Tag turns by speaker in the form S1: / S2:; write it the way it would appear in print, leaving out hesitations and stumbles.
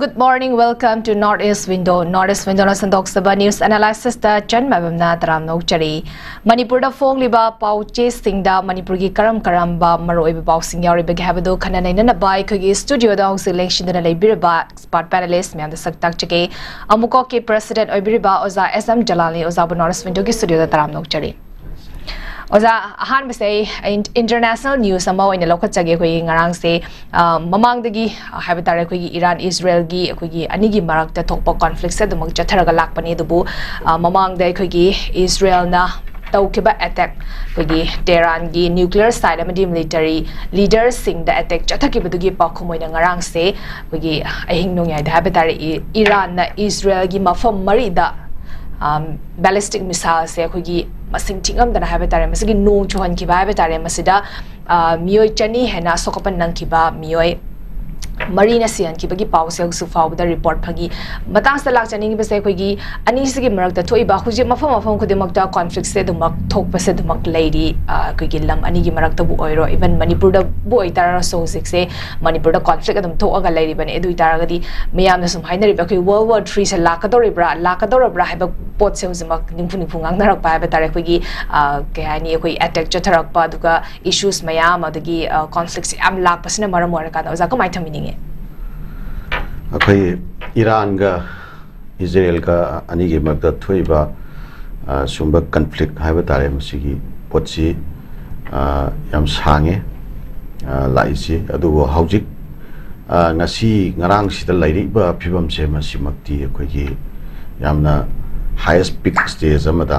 S1: Good morning, welcome to Northeast Window. Northeast Window na sandok saba news analysis ta chan Maibam na taram nok chari. Manipur da fong liba pau che singda Manipur gi karam ba maroi ba pau sing yauri ba habado khana nei na bai khogi studio da ong selection da leibir ba expert panelist me and saktak chake AMMOCOC ke president oibir ba oza SM JALAL oza Northeast Window gi studio da taram nok chari. Oza ahan say international news ama oina lokhat chage khoi ngarang se mamang dagi habitare khoi Iran Israel gi khoi ani gi marak ta thokpa conflict se dumang chatharaga lakpani dubu mamang dai khoi Israel na taukiba attack khoi Tehran gi nuclear side amadi military leaders sing the attack chathakiba dugi pakhumoina ngarang se khoi ahing nongyai da habitare Iran na Israel gi mafam mari da ballistic missile se khoi masing tingam dana habitare masigi no chuhan ki ba habitare masida mioi chani hena sokopan nang ki ba mioi marina sian ki bagi pause su fau da report phagi matang sa lak chani gi base khoi gi ani sigi marak da thoi ba khuji mafam khudimak da conflict se dumak thok pa se dumak lady khoi gi lam ani gi marak da bu oiro even Manipur da bu oi tar so sik se Manipur da conflict adum thok aga lady bane edu tar ga di miyam na sum hainari ba khoi World War 3 se lakadori bra ha ba pot se uzimak ningfu ngang narak ba ba tare khoi gi ke hani khoi attack chatharak pa duga issues mayam adagi conflicts am lak pasina maram war ka da za ka mai thamining
S2: अखोई Iran का Israel का अनी के Magadha थोइबा Sumba conflict हाइबा तारे मसिगी पोची याम सांगे लाइसी अदुबो हाउजिक ngasi ngarang sida lairiba phibam se masimakti akhoi gi yamna highest peak stage amada